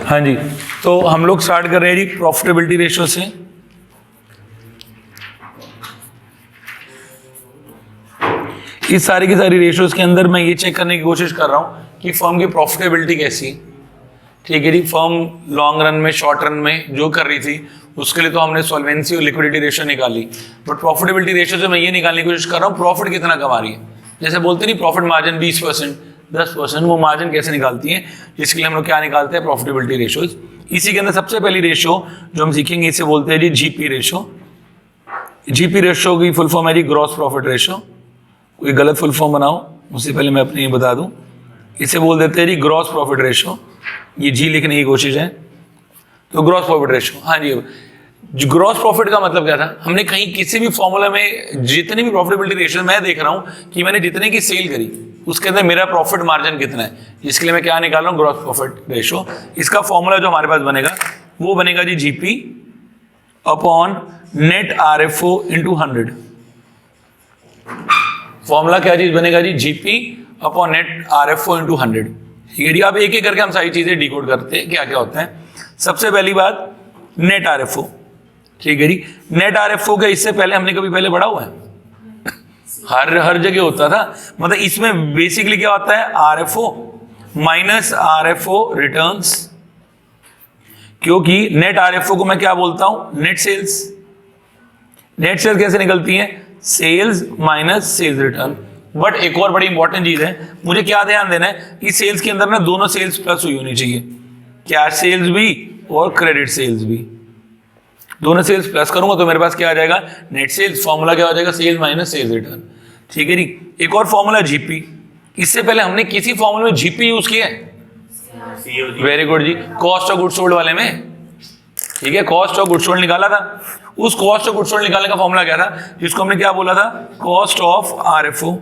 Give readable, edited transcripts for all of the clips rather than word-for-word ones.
हाँ जी, तो हम लोग स्टार्ट कर रहे हैं जी प्रॉफिटेबिलिटी रेशियो से। इस सारी की सारी रेशियोज के अंदर मैं ये चेक करने की कोशिश कर रहा हूँ कि फर्म की प्रॉफिटेबिलिटी कैसी है। ठीक है जी, फर्म लॉन्ग रन में शॉर्ट रन में जो कर रही थी उसके लिए तो हमने सॉल्वेंसी और लिक्विडिटी रेशियो निकाली, बट प्रॉफिटेबिलिटी रेशियो से मैं ये निकालने की कोशिश कर रहा हूँ प्रॉफिट कितना कमा रही है। जैसे बोलते नहीं प्रॉफिट मार्जिन 20%, 10%, वो मार्जिन कैसे निकालती है, जिसके लिए हम लोग क्या निकालते हैं, प्रॉफिटेबिलिटी रेशियोज। इसी के अंदर सबसे पहली रेशियो जो हम सीखेंगे इसे बोलते हैं जी जीपी रेशियो। जीपी रेशियो की फुल फॉर्म है जी ग्रॉस प्रॉफिट रेशियो। कोई गलत फुल फॉर्म बनाओ उससे पहले मैं अपनी बता दूं, इसे बोल देते हैं जी ग्रॉस प्रॉफिट रेशियो। ये जी लिखने की कोशिश है तो ग्रॉस प्रॉफिट रेशियो। हाँ जी, ग्रॉस प्रॉफिट का मतलब क्या था, हमने कहीं किसी भी फॉर्मूला में जितनी भी प्रॉफिटेबिलिटी रेशियो मैं देख रहा हूं कि मैंने जितने की सेल करी उसके अंदर मेरा प्रॉफिट मार्जिन कितना है, जिसके लिए मैं क्या निकाल रहा हूं, ग्रॉस प्रॉफिट रेशियो। इसका फॉर्मूला जो हमारे पास बनेगा वो बनेगा जी GP upon net RFO into 100। Formula क्या चीज बनेगा जी, GP upon net RFO into 100। ठीक है जी, अब एक एक करके हम सारी चीजें डिकोड करते हैं क्या क्या होता है। सबसे पहली बात नेट आरएफओ। ठीक है जी, नेट आरएफओ का इससे पहले हमने कभी पहले पढ़ा हुआ है, हर जगह होता था। मतलब इसमें बेसिकली क्या होता है, आरएफओ माइनस आरएफओ रिटर्न्स, क्योंकि नेट आरएफओ को मैं क्या बोलता हूं, नेट सेल्स। नेट सेल्स कैसे निकलती है, sales minus sales return. But एक और बड़ी इंपॉर्टेंट चीज है, मुझे क्या ध्यान देना है कि सेल्स के अंदर ना दोनों सेल्स प्लस हुई होनी चाहिए, कैश सेल्स भी और क्रेडिट सेल्स भी। दोनों सेल्स प्लस करूंगा तो मेरे पास क्या आ जाएगा, नेट सेल्स। फॉर्मूला क्या हो जाएगा, सेल्स माइनस सेल्स रिटर्न। ठीक है जी, एक और फॉर्मूला जीपी। इससे पहले हमने किसी फॉर्मूले में जीपी यूज किया है, वेरी गुड जी, कॉस्ट ऑफ गुड्स सोल्ड वाले में। ठीक है, कॉस्ट ऑफ गुड्स सोल्ड निकाला था। उस कॉस्ट ऑफ गुड्स सोल्ड निकालने का फॉर्मूला क्या था, जिसको हमने क्या बोला था, कॉस्ट ऑफ आरएफओ।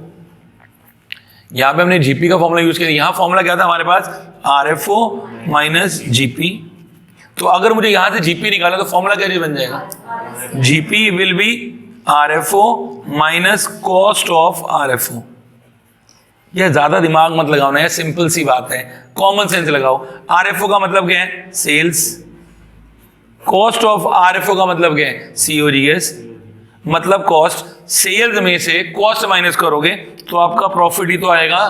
यहां पे हमने जीपी का फॉर्मूला यूज किया। यहां फॉर्मूला क्या था हमारे पास, आरएफओ माइनस जीपी। तो अगर मुझे यहां से जीपी निकाला तो फॉर्मूला क्या बन जाएगा, GP will be RFO minus cost of RFO. यह ज्यादा दिमाग मत लगाओ ना, यह सिंपल सी बात है, कॉमन सेंस लगाओ। आरएफओ का मतलब क्या है, सेल्स। कॉस्ट ऑफ आरएफओ का मतलब क्या है, सीओजीएस, मतलब कॉस्ट। सेल्स में से कॉस्ट माइनस करोगे तो आपका प्रॉफिट ही तो आएगा,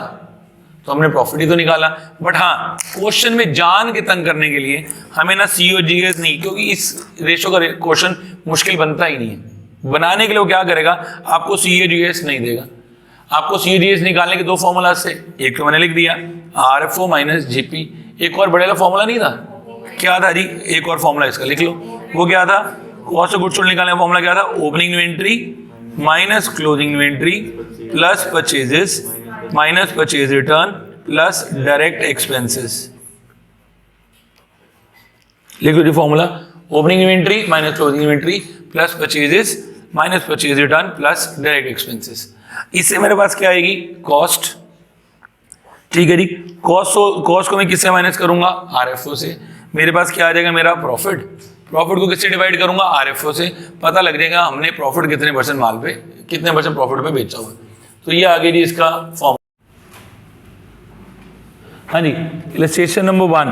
तो हमने प्रॉफिट ही तो निकाला। बट हाँ, क्वेश्चन में जान के तंग करने के लिए हमें ना सीओजीएस नहीं, क्योंकि इस रेशो का क्वेश्चन मुश्किल बनता ही नहीं है। बनाने के लिए वो क्या करेगा, आपको सीओजीएस नहीं देगा। आपको सीओजीएस निकालने के दो फॉर्मूला से, एक तो मैंने लिख दिया आरएफओ माइनस जीपी, एक और बड़े फॉर्मूला नहीं था, क्या था जी, एक और फॉर्मूला इसका लिख लो, वो क्या था, कॉस्ट ऑफ गुड्स सोल्ड निकालने का फॉर्मूला क्या था, opening inventory minus closing inventory plus purchases minus purchase return plus direct expenses. लिख लो जी formula, opening inventory minus closing inventory plus purchases minus purchase return plus direct expenses. इससे मेरे पास क्या आएगी, कॉस्ट। ठीक है जी, कॉस्ट को मैं किससे माइनस करूंगा, आरएफओ से। मेरे पास क्या आ जाएगा, मेरा प्रॉफिट। प्रॉफिट को किससे डिवाइड करूंगा, आरएफओ से। पता लग जाएगा हमने प्रॉफिट कितने परसेंट माल पे, कितने परसेंट प्रॉफिट पे बेचा हुआ। तो ये आगे जी इसका फॉर्म। हाँ जी, इलस्ट्रेशन नंबर 1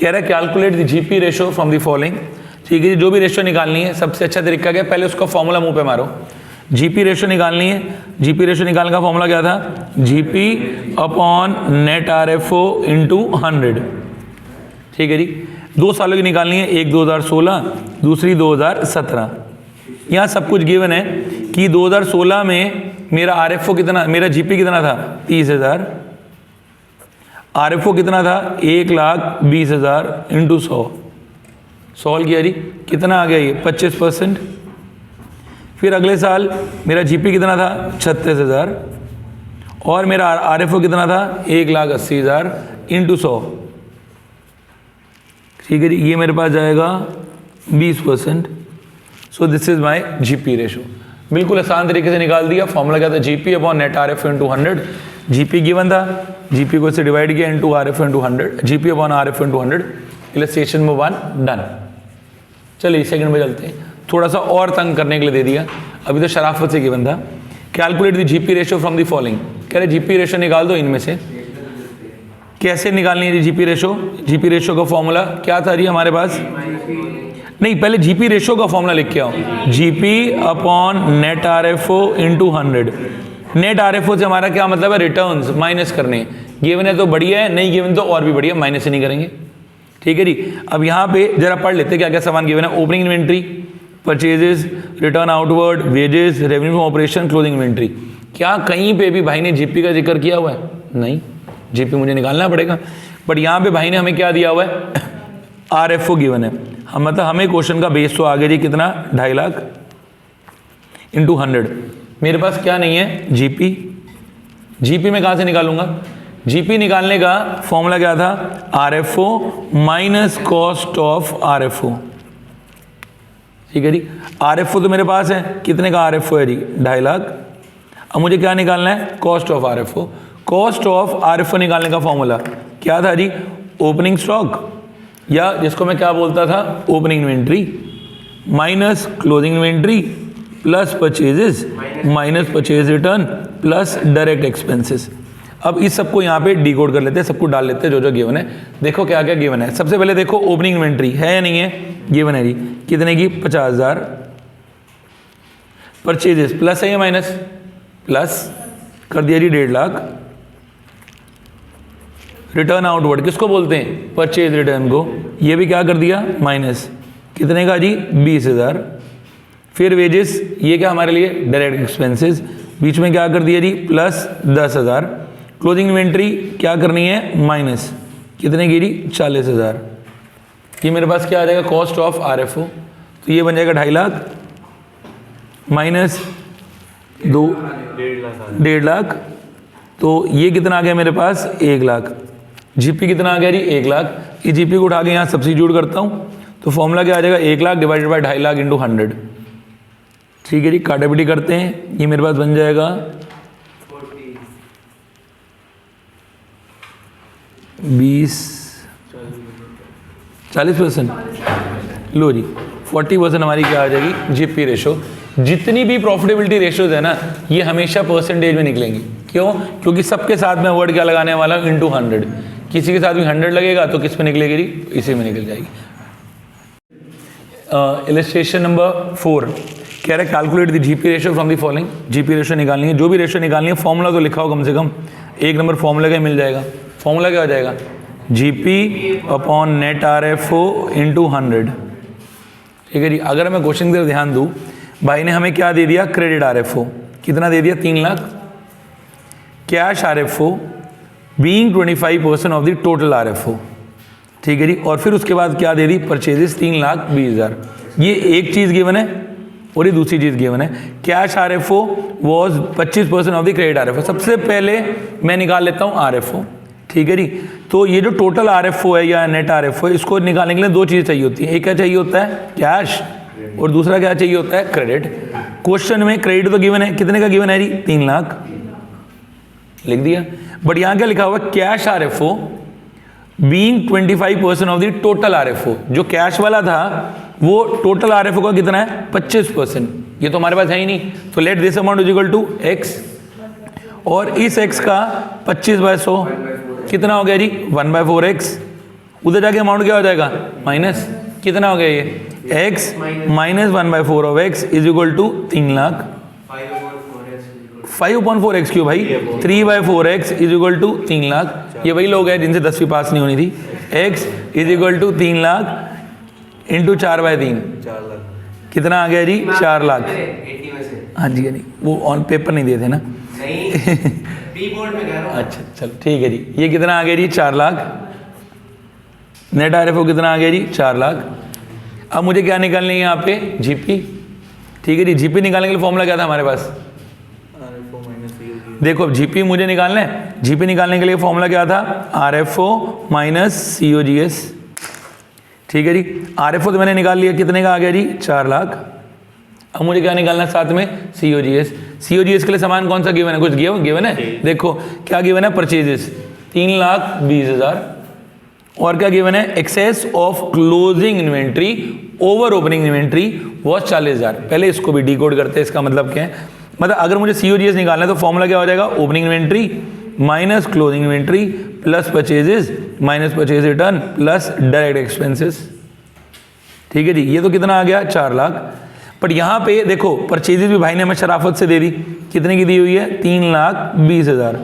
कह रहा है calculate the GP ratio from the following. ठीक है जी, जो भी रेशियो निकालनी है सबसे अच्छा तरीका क्या है, पहले उसका फॉर्मूला मुंह पे मारो। जीपी रेशियो निकालनी है, जीपी रेशियो निकालने का फॉर्मूला क्या था, GP upon net RFO into 100। ठीक है जी, 2 सालों की निकालनी है, एक 2016, दूसरी 2017। यहाँ सब कुछ गिवन है कि 2016 में मेरा आरएफओ कितना, मेरा जीपी कितना था, 30,000। आरएफओ कितना था, 1,20,000 इंटू 100। सॉल्व किया जी, कितना आ गया ये, 25%। फिर अगले साल मेरा जीपी कितना था, 36,000, और मेरा आरएफओ कितना था, 1,80,000 इंटू 100। ठीक है जी, ये मेरे पास जाएगा 20%। So this is my GP ratio. बिल्कुल आसान तरीके से निकाल दिया। फॉर्मूला क्या था, GP upon net RFO into 100। GP given था, जीपी को इससे डिवाइड किया into RFO into 100, GP upon RFO into 100। Illustration में 1 डन। चलिए सेकंड में चलते हैं, थोड़ा सा और तंग करने के लिए दे दिया, अभी तो शराफत से गिवन था। Calculate the GP ratio from the following, कह रहे जीपी रेशियो निकाल दो इनमें से। कैसे निकालनी है जी जीपी रेशो? जीपी रेशो का फॉर्मूला क्या था जी हमारे पास? नहीं, पहले जीपी रेशो का फॉर्मूला लिख के आओ। GP upon net RFO into 100। Net RFO से हमारा क्या मतलब है? रिटर्न्स माइनस करने। गिवन है तो बढ़िया है, नहीं गिवन तो और भी बढ़िया, माइनस ही नहीं करेंगे। ठीक है जी। अब यहाँ पे जरा पढ़ लेते क्या क्या सामान गिवन है। Opening inventory, purchases, return outward, wages, revenue from operation, closing inventory. क्या कहीं पे भी भाई ने जीपी का जिक्र किया हुआ है? नहीं, जीपी मुझे निकालना पड़ेगा। बट यहाँ पे भाई ने हमें क्या दिया हुआ है? आरएफओ गिवन है। हम मतलब हमें क्वेश्चन का बेस तो आगे जी कितना? 2.5 लाख इंटू 100। मेरे पास क्या नहीं है? जीपी। जीपी में कहाँ से निकालूंगा? जीपी निकालने का फॉर्मूला क्या था? RFO minus cost of RFO. ठीक है जी। आरएफओ तो मेरे पास है, कितने का आरएफओ है जी? 2.5 लाख। अब मुझे क्या निकालना है? Cost of RFO. Cost of RFO निकालने का फॉर्मूला क्या था जी? ओपनिंग स्टॉक, या जिसको मैं क्या बोलता था? Opening inventory minus closing inventory plus purchases minus purchase return plus direct expenses. अब इस सबको यहाँ पे डिकोड कर लेते हैं, सबको डाल लेते हैं जो जो गिवन है। देखो क्या क्या गिवन है। सबसे पहले देखो ओपनिंग इन्वेंट्री है या नहीं है? गिवन है जी। कितने की? 50,000। परचेजेस प्लस है या माइनस? प्लस कर दिया जी 1.5 लाख। रिटर्न आउटवर्ड किसको बोलते हैं? परचेज रिटर्न को। ये भी क्या कर दिया? माइनस। कितने का जी? 20,000। फिर वेजेस, ये क्या हमारे लिए? Direct expenses. बीच में क्या कर दिया जी? प्लस 10,000। क्लोजिंग इन्वेंट्री क्या करनी है? माइनस। कितने की जी? 40,000। ये मेरे पास क्या आ जाएगा? Cost of RFO. तो ये बन जाएगा 2.5 लाख माइनस 1.5 लाख। तो ये कितना आ गया मेरे पास? 1 लाख। जीपी कितना आ गया जी? 1 लाख। ये जीपी को उठा के यहाँ सब्स्टिट्यूट करता हूँ तो फॉर्मूला क्या आ जाएगा? 1 lakh divided by 2.5 lakh into 100। ठीक है जी। काटापिटी करते हैं। ये मेरे पास बन जाएगा 40%। लो जी 40% हमारी क्या आ जाएगी? GP ratio. जितनी भी प्रॉफिटेबिलिटी रेशोज है ना, ये हमेशा परसेंटेज में निकलेंगी। क्यों? क्योंकि सबके साथ में वर्ड क्या लगाने वाला हूँ? इंटू 100। किसी के साथ भी 100 लगेगा तो किस में निकलेगी? इसी में निकल जाएगी। इलस्ट्रेशन नंबर 4 कह रहा है calculate the GP ratio from the following. GP ratio निकालनी है, जो भी रेशो निकालनी है फॉर्मूला तो लिखा हो कम से कम। 1 नंबर फॉर्मूला का मिल जाएगा। फॉर्मूला क्या हो जाएगा? GP upon net RFO into 100। ठीक है जी। अगर मैं क्वेश्चन की तरफ ध्यान दूँ, भाई ने हमें क्या दे दिया? Credit RFO. कितना दे दिया? 3 lakh. Cash RFO being 25% of the total RFO. ठीक है जी। और फिर उसके बाद क्या दे दी? परचेजेस 3,20,000। ये एक चीज़ गिवन है और ये दूसरी चीज़ गिवन है। Cash RFO was 25% of the credit RFO. सबसे पहले मैं निकाल लेता हूँ आरएफओ। ठीक है जी। तो ये जो टोटल आरएफओ है या नेट आरएफओ, इसको निकालने के लिए 2 चीज़ चाहिए होती है। एक क्या चाहिए होता है? कैश। और दूसरा क्या चाहिए होता है? क्रेडिट। क्वेश्चन में क्रेडिट तो गिवन है, कितने का गिवन है जी? 3 लाख लिख दिया। बट यहाँ क्या लिखा हुआ है? Cash RFO being 25% of the total RFO. जो कैश वाला था वो टोटल आरएफओ का कितना है? 25%। ये तो हमारे पास है ही नहीं। तो let this amount is equal to X, और इस x का 25/100 कितना हो गया जी? 1/4x। उधर जाके अमाउंट क्या हो जाएगा? माइनस। कितना हो गया ये? x minus 1/4 of x is equal to 3 lakh. 5/4x क्यों भाई? 3/4x is equal to 3 lakh. ये वही लोग हैं जिनसे 10वीं पास नहीं होनी थी। x is equal to 3 lakh into 4/3 कितना आ गया जी? 4 लाख। हाँ जी, नहीं वो ऑन पेपर नहीं दिए थे ना। अच्छा चलो ठीक है जी। ये कितना आ गया जी? 4 लाख। नेट आरएफओ कितना आ गया जी? 4 लाख। अब मुझे क्या निकालनी है यहाँ पे? जीपी। ठीक है जी। जीपी निकालने के लिए फॉर्मूला क्या था हमारे पास? देखो अब जीपी मुझे निकालना है। जीपी निकालने के लिए फॉर्मूला क्या था? RFO minus COGS. ठीक है जी। आरएफओ तो मैंने निकाल लिया, कितने का आ गया जी? 4 लाख। अब मुझे क्या निकालना है साथ में? सीओजीएस। सीओजीएस के लिए सामान कौन सा गिवन है? कुछ गिवन है? देखो क्या गिवन है? परचेजेस 3,20,000। और क्या गिवन है? Excess of closing inventory over opening inventory was 40,000। पहले इसको भी डिकोड करते हैं। इसका मतलब क्या है? मतलब अगर मुझे सीओजीएस निकालना है तो फॉर्मूला क्या हो जाएगा? Opening inventory minus closing inventory plus purchases minus purchase return plus direct expenses. ठीक है जी, ये तो कितना आ गया 4 लाख। बट यहाँ पे देखो परचेजेस भी भाई ने हमें शराफत से दे दी, कितने की दी हुई है 3,20,000।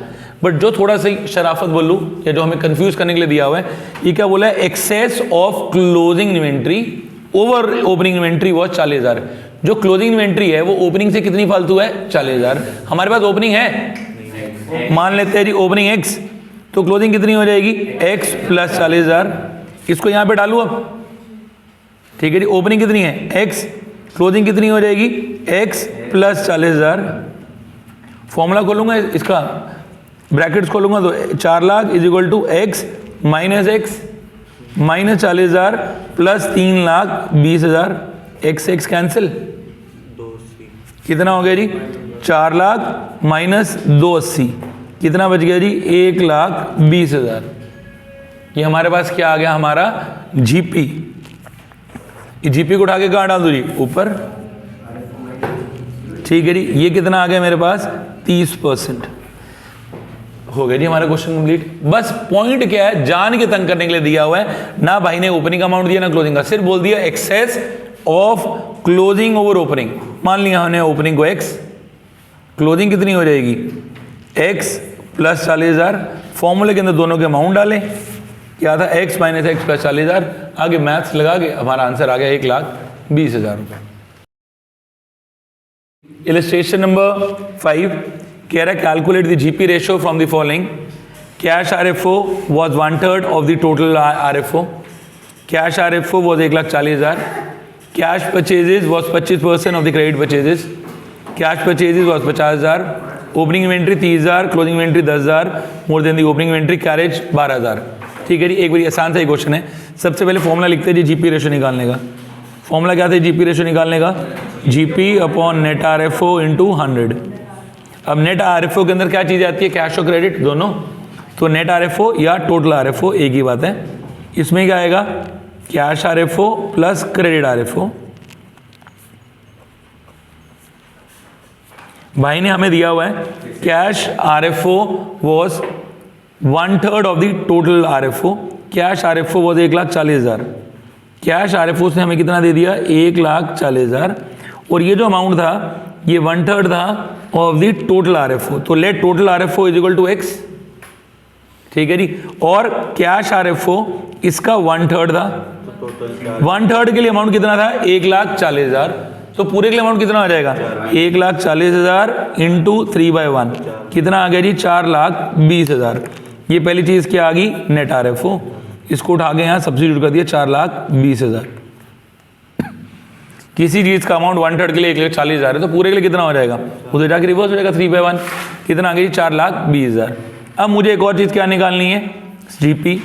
बट जो थोड़ा सा शराफत बोलूँ या जो हमें कंफ्यूज करने के लिए दिया हुआ है, ये क्या बोला है, excess of closing inventory over opening inventory was 40,000। जो क्लोजिंग इन्वेंट्री है वो ओपनिंग से कितनी फालतू है 40,000। हमारे पास ओपनिंग है, मान लेते हैं जी ओपनिंग x, तो क्लोजिंग कितनी हो जाएगी x प्लस 40,000। इसको यहाँ पे डालू अब, ठीक है जी, ओपनिंग कितनी है x, क्लोजिंग कितनी हो जाएगी x प्लस 40,000। फॉर्मूला खोलूंगा इसका, ब्रैकेट्स खोलूंगा तो 4 lakh is equal to x minus x minus 40,000 plus 3,20,000। x cancel, कितना हो गया जी 4 लाख माइनस 280, कितना बच गया जी 1,20,000। ये हमारे पास क्या आ गया, हमारा जीपी। जीपी को उठा के कहाँ डाल दो जी, ऊपर। ठीक है जी, ये कितना आ गया मेरे पास 30%। हो गया जी हमारा क्वेश्चन कंप्लीट। बस पॉइंट क्या है, जान के तंग करने के लिए दिया हुआ है ना, भाई ने ओपनिंग अमाउंट दिया ना क्लोजिंग का, सिर्फ बोल दिया excess of closing over opening. मान लिया हमने ओपनिंग को x, क्लोजिंग कितनी हो जाएगी x प्लस 40,000। फॉर्मूले के अंदर दोनों के अमाउंट डालें, क्या था x माइनस x प्लस 40,000। आगे मैथ्स लगा के हमारा आंसर आ गया 1,20,000 रुपये। इलस्ट्रेशन नंबर 5 कह रहा है calculate the GP ratio from the following. Cash RFO was 1/3 of the total RFO. Cash RFO was 1,40,000। Cash purchases was 25% of the credit purchases. Cash purchases was 50,000। Opening inventory 30,000, closing inventory 10,000, more than the opening inventory carriage 12,000। ठीक है जी, एक बार आसान सा ही question है। सबसे पहले formula लिखते हैं जी जीपी रेशियो निकालने का। फॉर्मूला क्या था जीपी रेशियो निकालने का, GP upon net RFO into 100। अब नेट आरएफओ के अंदर क्या चीज़ आती है, कैश और क्रेडिट दोनों, तो नेट आरएफओ या टोटल आरएफओ एक ही बात है। इसमें क्या आएगा, cash RFO plus credit RFO. भाई ने हमें दिया हुआ है cash RFO was 1/3 of the total RFO. Cash RFO was 1,40,000। Cash RFO से हमें कितना दे दिया 1,40,000, और ये जो अमाउंट था ये 1/3 था ऑफ द टोटल आरएफओ। तो let total RFO is equal to x। ठीक है जी, और कैश आरएफओ इसका 1/3 था, 1/3 के लिए अमाउंट कितना था 1,40,000। तो पूरे के लिए अमाउंट कितना आ जाएगा 1,40,000 इंटू 3/1, कितना आ गया जी 4,20,000। ये पहली चीज क्या आ गई नेट आरएफओ, इसको उठा के यहाँ सब्सिट्यूट कर दिया 4,20,000। किसी चीज का अमाउंट 1/3 के लिए 1,40,000 है, तो पूरे के लिए कितना हो जाएगा, उधर जाके रिवर्स हो जाएगा 3/1, कितना आ गया जी 4,20,000। अब मुझे एक और चीज क्या निकालनी है, जीपी।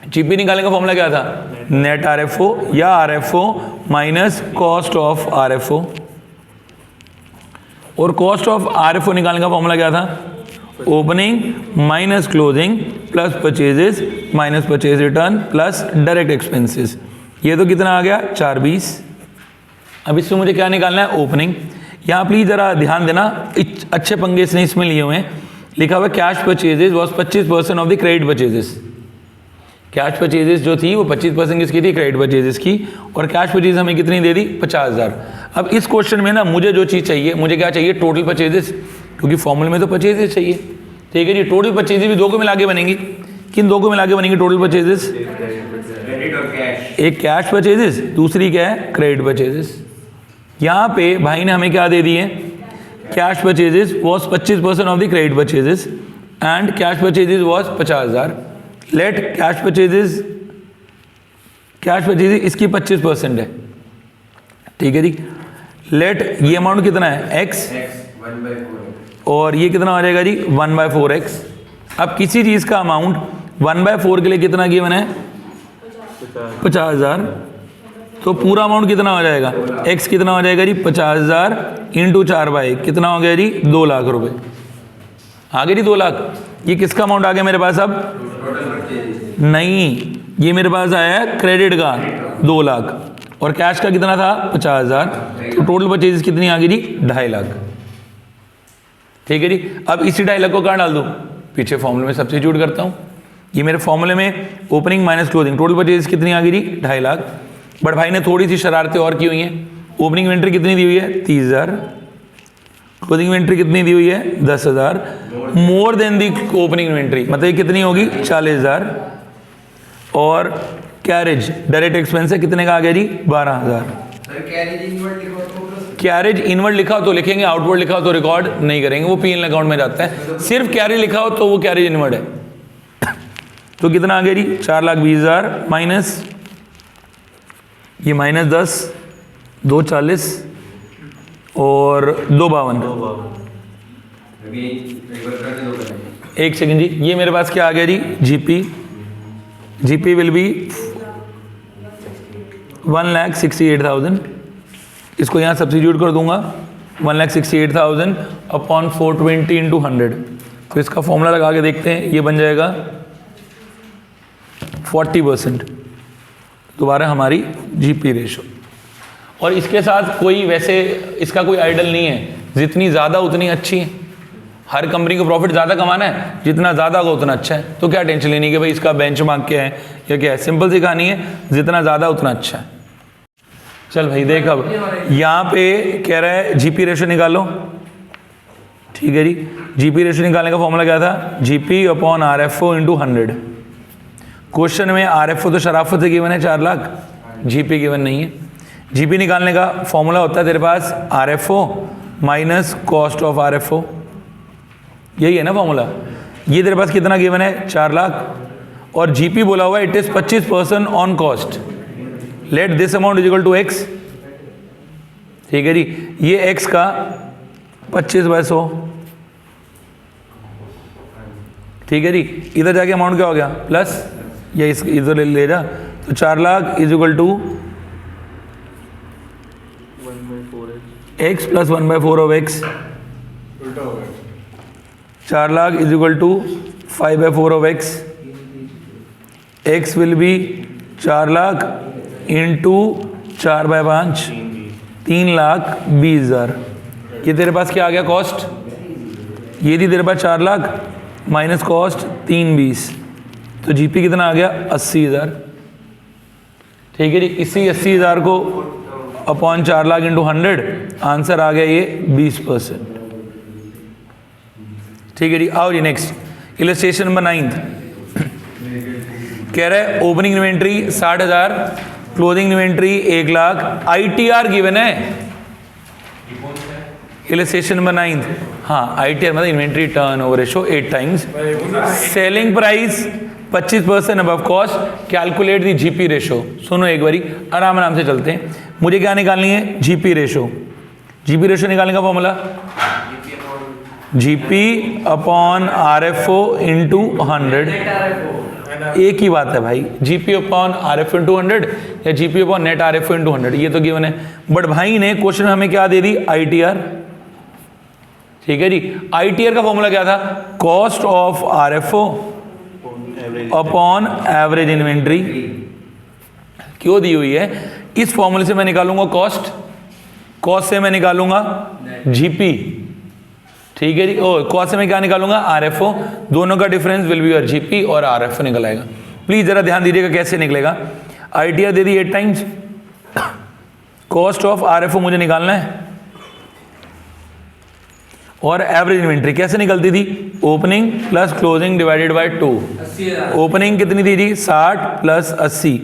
जीपी निकालने का फॉर्मूला क्या था, नेट आरएफओ या RFO minus cost of RFO. और कॉस्ट ऑफ आरएफओ निकालने का फॉर्मूला क्या था, opening minus closing plus purchases minus purchase return plus direct expenses. ये तो कितना आ गया 4,20। अब इससे मुझे क्या निकालना है, ओपनिंग। यहाँ प्लीज जरा ध्यान देना, अच्छे पंगे इसने इसमें लिए हुए हैं। लिखा हुआ cash purchases was 25% of the credit purchases. Cash purchases जो थी वो 25% किसकी थी, क्रेडिट परचेजेस की। और कैश परचेज हमें कितनी दे दी 50,000। अब इस क्वेश्चन में ना मुझे जो चीज़ चाहिए, मुझे क्या चाहिए टोटल परचेजेस, क्योंकि फॉर्मूले में तो परचेजेस चाहिए। ठीक है जी, टोटल परचेजेस भी दो को मिला के बनेंगी। किन दो को मिला के बनेंगी टोटल परचेजेस, एक कैश परचेजेस, दूसरी क्या है क्रेडिट परचेजेस। यहाँ पे भाई ने हमें क्या दे दिए, cash purchases was 25% of the credit purchases and cash purchases was 50,000। Let cash purchases इसकी 25% है। ठीक है जी, लेट ये अमाउंट कितना है x, और ये कितना हो जाएगा जी 1/4x। अब किसी चीज का अमाउंट 1/4 के लिए कितना गिवन है 50,000, तो पूरा अमाउंट कितना हो जाएगा, x कितना हो जाएगा जी 50,000 इंटू 4/1, कितना हो गया जी 2 लाख रुपए। आ गया जी 2 लाख। ये किसका अमाउंट आ गया मेरे पास, अब नहीं, ये मेरे पास आया है क्रेडिट का 2 लाख, और कैश का कितना था 50,000। तो टोटल परचेजेस कितनी आ गई जी 2.5 लाख। ठीक है जी, अब इसी 2.5 लाख को कहाँ डाल दूँ, पीछे फॉर्मूले में सब्स्टिट्यूट करता हूँ। ये मेरे फॉर्मूले में opening minus closing, total purchase कितनी आ गई जी 2.5 लाख। बट भाई ने थोड़ी सी शरारतें और की हुई हैं। ओपनिंग इन्वेंट्री कितनी दी हुई है 30,000, क्लोजिंग इन्वेंट्री कितनी दी हुई है 10,000, मोर देन दी ओपनिंग इन्वेंट्री, मतलब ये कितनी होगी 40,000। और कैरेज डायरेक्ट एक्सपेंस है कितने का आ गया जी 12,000। कैरेज इनवर्ड लिखा हो तो लिखेंगे, आउटवर्ड लिखा हो तो रिकॉर्ड नहीं करेंगे, वो पीएनएल अकाउंट में जाता है। सिर्फ कैरेज लिखा हो तो वो कैरेज इनवर्ड है। तो कितना आ गया जी 4,20,000 माइनस ये -10, 2,40 और 2,52। एक सेकेंड जी, ये मेरे पास क्या आ गया जी जीपी विल बी 1,68,000। इसको यहाँ सब्सिट्यूट कर दूंगा 1,68,000 अपॉन 420 इंटू 100। तो इसका फॉर्मूला लगा के देखते हैं, ये बन जाएगा 40%। दोबारा हमारी जीपी रेशो। और इसके साथ कोई वैसे इसका कोई आइडल नहीं है, जितनी ज़्यादा उतनी अच्छी है। हर कंपनी को प्रॉफिट ज़्यादा कमाना है, जितना ज़्यादा होगा उतना अच्छा है। तो क्या टेंशन लेनी कि भाई इसका बेंचमार्क क्या है या क्या है, सिंपल सी कहानी है, जितना ज़्यादा उतना अच्छा है। चल भाई देख, अब यहाँ पे कह रहा है जीपी रेशो निकालो, ठीक है जी। जीपी रेशो निकालने का फॉर्मूला क्या था GP upon RFO into 100। Question में आरएफओ तो शराफत से गिवन है 4 लाख, जीपी गिवन नहीं है। जीपी निकालने का फॉर्मूला होता है तेरे पास RFO minus cost of RFO, यही है ना फॉर्मूला। ये तेरे पास कितना गिवन है 4 लाख, और जीपी बोला हुआ है it is 25% on cost, let this amount is equal to X, ठीक है जी। ये एक्स का 25/100, ठीक है जी। इधर जाके अमाउंट क्या हो गया प्लस, या इस इधर ले जा, तो 4 lakh is equal to X plus 1/4 of X, 4 lakh is equal to 5/4 of X. X will be 4 lakh into 4/5, 3,20,000। ये तेरे पास क्या आ गया कॉस्ट, ये थी तेरे पास 4 लाख माइनस कॉस्ट 3,20, तो जीपी कितना आ गया 80,000, ठीक है जी। इसी 80,000 को अपॉन 4 लाख इंटू 100, आंसर आ गया ये 20%, ठीक है जी। आओ जी नेक्स्ट इलस्ट्रेशन नंबर 9 कह रहा है opening inventory 60,000, closing inventory 1 lakh, ITR given है। इलस्ट्रेशन नंबर 9, हाँ आईटीआर मतलब inventory turnover ratio 8 times, selling price 25% above cost, calculate the GP ratio. सुनो एक बारी आराम आराम से चलते हैं। मुझे क्या निकालनी है जीपी रेशो। जीपी रेशो निकालने का formula GP upon RFO into 100, एक ही बात है भाई, जीपी अपॉन आरएफओ इंटू 100 या GP upon net RFO into 100, ये तो गिवन है। बट भाई ने क्वेश्चन हमें क्या दे दी आईटीआर, ठीक है जी। आईटीआर का फॉर्मूला क्या था cost of RFO upon average inventory, क्यों दी हुई है, इस फॉर्मूले से मैं निकालूंगा कॉस्ट, कॉस्ट से मैं निकालूंगा जीपी, ठीक है जी। और कॉस्ट से मैं क्या निकालूंगा आरएफओ, दोनों का difference will be your GP और आरएफओ निकल आएगा। प्लीज जरा ध्यान दीजिएगा कैसे निकलेगा। ITR they the 8 times, cost of RFO मुझे निकालना है, और एवरेज इन्वेंट्री कैसे निकलती थी opening plus closing divided by 2। Opening कितनी थी जी 60 प्लस 80,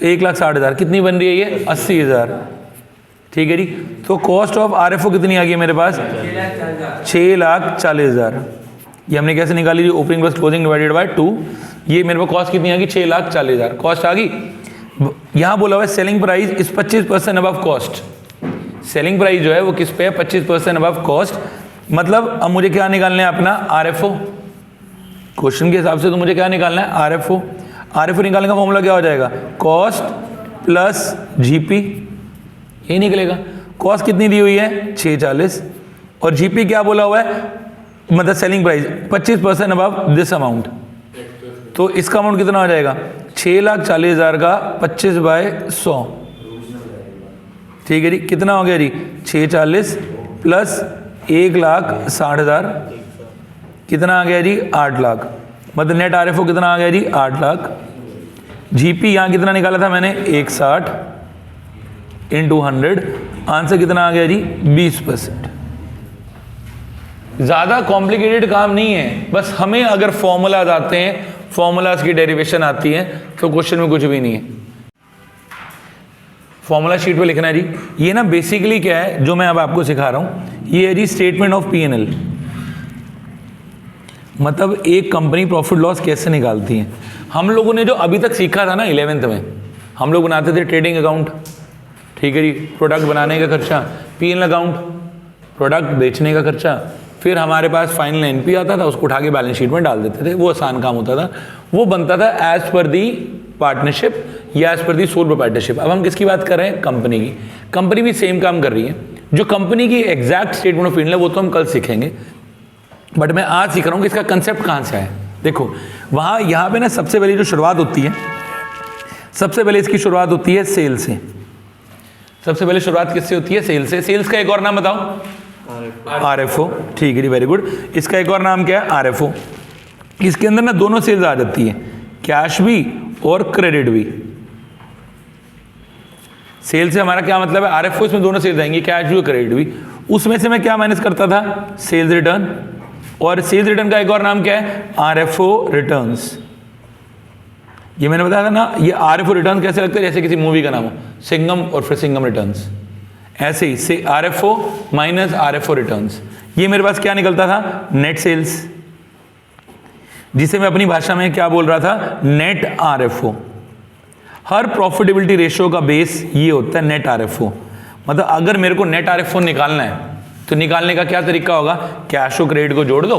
1,60,000, कितनी बन रही है ये 80,000, ठीक है जी। तो कॉस्ट ऑफ आरएफओ कितनी आ गई मेरे पास 6,40,000। ये हमने कैसे निकाली थी opening plus closing divided by 2, ये मेरे पास कॉस्ट कितनी आ गई 6,40,000 कॉस्ट आ गई। यहाँ बोला हुआ है सेलिंग प्राइस इस 25% अबव कॉस्ट, सेलिंग प्राइस जो है वो किस पे है 25% अबव कॉस्ट, मतलब अब मुझे क्या निकालना है अपना आरएफओ, क्वेश्चन के हिसाब से तो मुझे क्या निकालना है आरएफओ। आरएफओ निकालने का फॉर्मूला क्या हो जाएगा कॉस्ट प्लस जीपी, यही निकलेगा। कॉस्ट कितनी दी हुई है 640, और जीपी क्या बोला हुआ है मतलब selling price 25% above this amount, तो इसका अमाउंट कितना हो जाएगा 6,40,000 का 25/100, ठीक है जी। कितना हो गया जी 640 प्लस 1,60,000, कितना आ गया जी 8 लाख, मतलब नेट RFO कितना आ गया जी 8 लाख। जीपी यहाँ कितना निकाला था मैंने 160 इंटू 100, आंसर कितना आ गया जी 20%। ज़्यादा कॉम्प्लिकेटेड काम नहीं है, बस हमें अगर फॉर्मूलाज आते हैं, फॉर्मूलाज की डेरिवेशन आती है तो क्वेश्चन में कुछ भी नहीं है। फॉर्मूला शीट पे लिखना है जी। ये ना बेसिकली क्या है जो मैं अब आपको सिखा रहा हूँ, ये है जी स्टेटमेंट ऑफ P&L, मतलब एक कंपनी प्रॉफिट लॉस कैसे निकालती है। हम लोगों ने जो अभी तक सीखा था ना 11th में, हम लोग बनाते थे ट्रेडिंग अकाउंट, ठीक है जी, प्रोडक्ट बनाने का खर्चा, P&L अकाउंट, प्रोडक्ट बेचने का खर्चा, फिर हमारे पास फाइनल NP आता था, उसको उठा के बैलेंस शीट में डाल देते थे। वो आसान काम होता था, वो बनता था एज पर दी पार्टनरशिप या एज पर दी सोल प्रोप्राइटरशिप। अब हम किसकी बात कर रहे हैं, कंपनी की। कंपनी भी सेम काम कर रही है। जो कंपनी की एग्जैक्ट स्टेटमेंट ऑफ P&L है वो तो हम कल सीखेंगे, बट मैं आज सीख रहा हूँ कि इसका कंसेप्ट कहाँ से है। देखो वहाँ यहाँ पे ना सबसे पहले जो शुरुआत होती है, सबसे पहले इसकी शुरुआत होती है सेल से। सबसे पहले शुरुआत किससे होती है, सेल से। सेल्स का एक और नाम बताओ, RFO, ठीक है जी, वेरी गुड। इसका एक और नाम क्या है, RFO। इसके अंदर ना दोनों सेल्स आ जाती है, कैश भी और क्रेडिट भी। सेल से हमारा क्या मतलब है, RFO, इसमें दोनों सेल्स आएंगी, कैश भी और क्रेडिट भी। उसमें से मैं क्या माइनस करता था, सेल्स रिटर्न, और सेल्स रिटर्न का एक और नाम क्या है, RFO रिटर्न्स। ये मैंने बताया था ना, ये RFO रिटर्न कैसे लगता है, जैसे किसी मूवी का नाम हो, सिंघम और फिर सिंघम रिटर्न्स, ऐसे ही से RFO माइनस RFO रिटर्न्स। ये मेरे पास क्या निकलता था, नेट सेल्स, जिसे मैं अपनी भाषा में क्या बोल रहा था, नेट RFO। हर प्रॉफिटेबिलिटी रेशियो का बेस ये होता है नेट RFO। मतलब अगर मेरे को नेट RFO निकालना है तो निकालने का क्या तरीका होगा, कैश और क्रेडिट को जोड़ दो,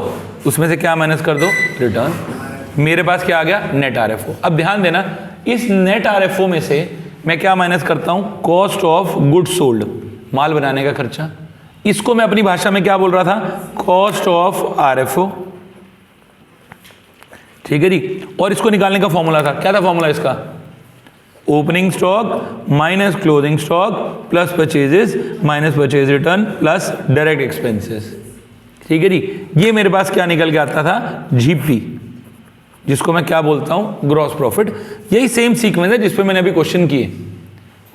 उसमें से क्या माइनस कर दो, रिटर्न। मेरे पास क्या आ गया, नेट RFO। अब ध्यान देना, इस नेट RFO में से मैं क्या माइनस करता हूं, कॉस्ट ऑफ गुड्स सोल्ड, माल बनाने का खर्चा। इसको मैं अपनी भाषा में क्या बोल रहा था, कॉस्ट ऑफ RFO, ठीक है जी। और इसको निकालने का फॉर्मूला था, क्या था फॉर्मूला इसका, opening stock minus closing stock plus purchases minus purchase return plus direct expenses, ठीक है जी। ये मेरे पास क्या निकल के आता था, GP, जिसको मैं क्या बोलता हूं, ग्रॉस प्रॉफिट। यही सेम सीक्वेंस है जिस पे मैंने अभी क्वेश्चन किए।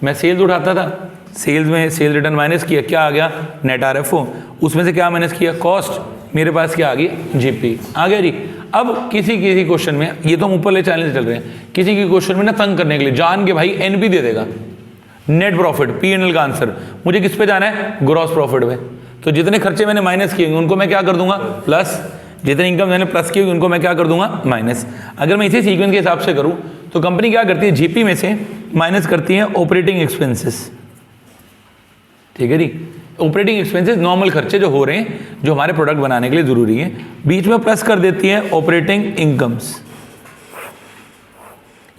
मैं सेल्स उठाता था, सेल्स में सेल रिटर्न माइनस किया, क्या आ गया, नेट RFO। उसमें से क्या माइनस किया, कॉस्ट, मेरे पास क्या आ गई, GP आ गया जी। अब किसी क्वेश्चन में, ये तो हम ऊपर ले चैलेंज चल रहे हैं, किसी की क्वेश्चन में ना तंग करने के लिए जान के भाई NP दे देगा, नेट प्रॉफिट, P&L का आंसर। मुझे किस पे जाना है, ग्रॉस प्रॉफिट पे। तो जितने खर्चे मैंने माइनस किए उनको मैं क्या कर दूंगा, प्लस, जितने इनकम मैंने प्लस की उनको मैं क्या कर दूंगा, माइनस। अगर मैं इसी सीक्वेंस के हिसाब से करूं तो कंपनी क्या करती है, GP में से माइनस करती है ऑपरेटिंग एक्सपेंसेस, ठीक है जी। ऑपरेटिंग एक्सपेंसेस नॉर्मल खर्चे जो हो रहे हैं, जो हमारे प्रोडक्ट बनाने के लिए जरूरी है। बीच में प्लस कर देती है ऑपरेटिंग इनकम्स,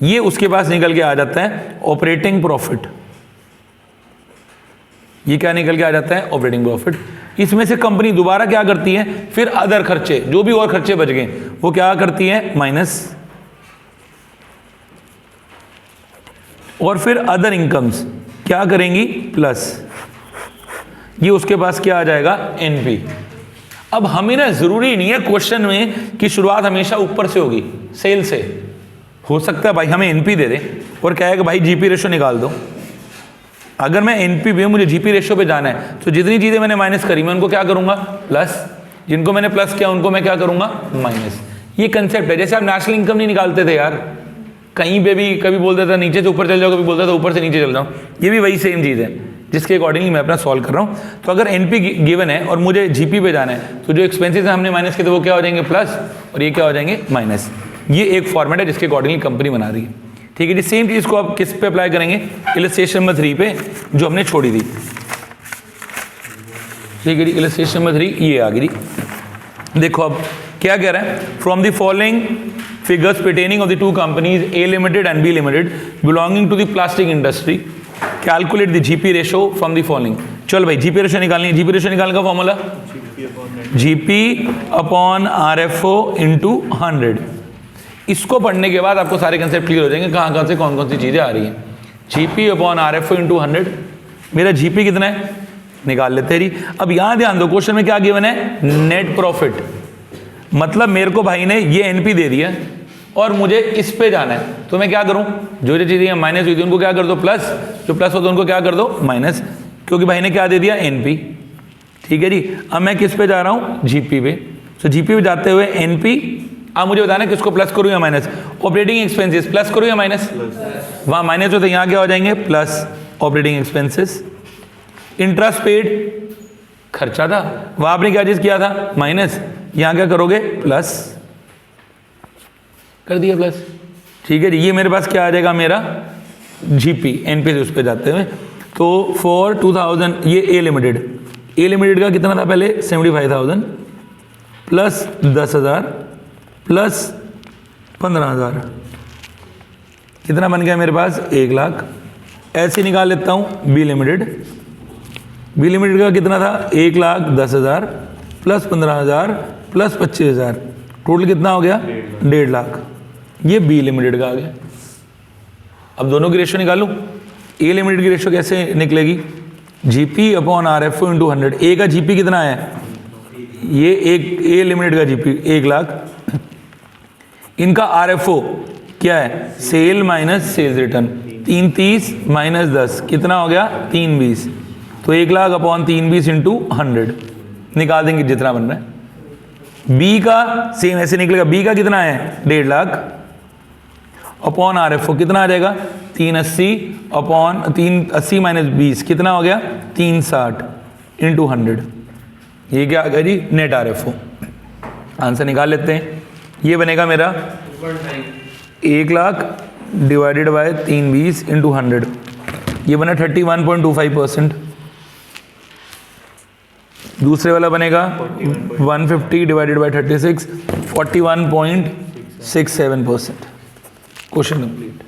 ये उसके पास निकल के आ जाता है ऑपरेटिंग प्रॉफिट। ये क्या निकल के आ जाता है, ऑपरेटिंग प्रॉफिट। इसमें से कंपनी दोबारा क्या करती है, फिर अदर खर्चे, जो भी और खर्चे बच गए वो क्या करती है, माइनस, और फिर अदर इनकम्स क्या करेंगी, प्लस। ये उसके पास क्या आ जाएगा, NP। अब हमें ना जरूरी नहीं है क्वेश्चन में कि शुरुआत हमेशा ऊपर से होगी, सेल से। हो सकता है भाई हमें NP दे दे और कहेगा भाई GP रेशो निकाल दो। अगर मैं NP भी मुझे GP रेशो पे जाना है तो जितनी चीजें मैंने माइनस करी मैं उनको क्या करूंगा, प्लस। जिनको मैंने प्लस किया उनको मैं क्या करूंगा, माइनस। ये कंसेप्ट है। जैसे आप नेशनल इनकम नहीं निकालते थे यार, कहीं पे भी कभी बोलता था नीचे से ऊपर चल जाओ, कभी बोलता था ऊपर से नीचे चल जाओ। ये भी वही सेम चीज़ है जिसके अकॉर्डिंगली मैं अपना सॉल्व कर रहा हूँ। तो अगर NP गिवन है और मुझे GP पे जाना है तो जो एक्सपेंसेस हमने माइनस किए थे वो क्या हो जाएंगे, प्लस, और ये क्या हो जाएंगे, माइनस। ये एक फॉर्मेट है जिसके अकॉर्डिंगली कंपनी बना रही है, ठीक है जी। सेम चीज़ को आप किस पे अप्लाई करेंगे, इलस्ट्रेशन नंबर 3 पे जो हमने छोड़ी थी, ठीक है जी। इलस्ट्रेशन नंबर 3 ये आ गई। देखो अब क्या कह रहा है, from the following figures pertaining of the two companies A Limited and B Limited belonging to the plastic industry, calculate the GP ratio from the following। चल भाई GP रेशो निकालनी है। GP रेशो निकालने का formula GP upon RFO into 100। इसको पढ़ने के बाद आपको सारे कंसेप्ट क्लियर हो जाएंगे, कहाँ से कौन सी चीज़ें आ रही हैं। GP अपॉन RFO इंटू 100, मेरा GP कितना है निकाल लेते हैं। अब यहाँ ध्यान दो, क्वेश्चन में क्या गिवन है, नेट प्रॉफिट। मतलब मेरे को भाई ने ये एनपी दे दिया और मुझे इस पे जाना है, तो मैं क्या करूं, जो जो चीज़ें माइनस हुई थी उनको क्या कर दो प्लस, जो प्लस होता है उनको क्या कर दो माइनस, क्योंकि भाई ने क्या दे दिया एनपी। ठीक है जी, अब मैं किस पे जा रहा हूं, जीपी पे। तो जीपी पे जाते हुए एनपी, अब मुझे बताना किसको प्लस करूं या माइनस, ऑपरेटिंग एक्सपेंसेस प्लस करूं या माइनस, वहां माइनस होते यहाँ क्या हो जाएंगे plus operating expenses. Interest paid खर्चा था, वहां आपने क्या चीज किया था माइनस, यहाँ क्या करोगे प्लस कर दिया प्लस। ठीक है जी, ये मेरे पास क्या आ जाएगा मेरा जीपी एनपी से उस पर जाते हुए। तो फॉर 2000 ये ए लिमिटेड का कितना था पहले 75,000 प्लस 10,000 प्लस 15,000, कितना बन गया मेरे पास 1 लाख। ऐसे निकाल लेता हूँ बी लिमिटेड का कितना था 1,10,000 प्लस 15,000 प्लस 25,000, टोटल कितना हो गया 1.5 लाख। ये बी लिमिटेड का आ गया। अब दोनों की रेशियो निकालूं, ए लिमिटेड की रेशियो कैसे निकलेगी, GP upon RFO into 100। A का जीपी कितना है, ये एक ए लिमिटेड का जीपी 1 लाख, इनका आरएफओ क्या है sale minus sales return, 330 minus 10 कितना हो गया 320, तो 1 लाख अपॉन 320 इंटू 100 निकाल देंगे जितना बन रहा है। बी का सेम ऐसे निकलेगा, बी का कितना है 1.5 लाख अपॉन आरएफओ कितना आ जाएगा 380 अपॉन 380 माइनस 20 कितना हो गया 360 इंटू 100, ये क्या आ गया जी नेट आरएफओ। आंसर निकाल लेते हैं, ये बनेगा मेरा 1 लाख डिवाइडेड बाय 320 इंटू 100, ये बना 31.25%। दूसरे वाला बनेगा 150 डिवाइडेड बाय 36 41.67%। Question complete.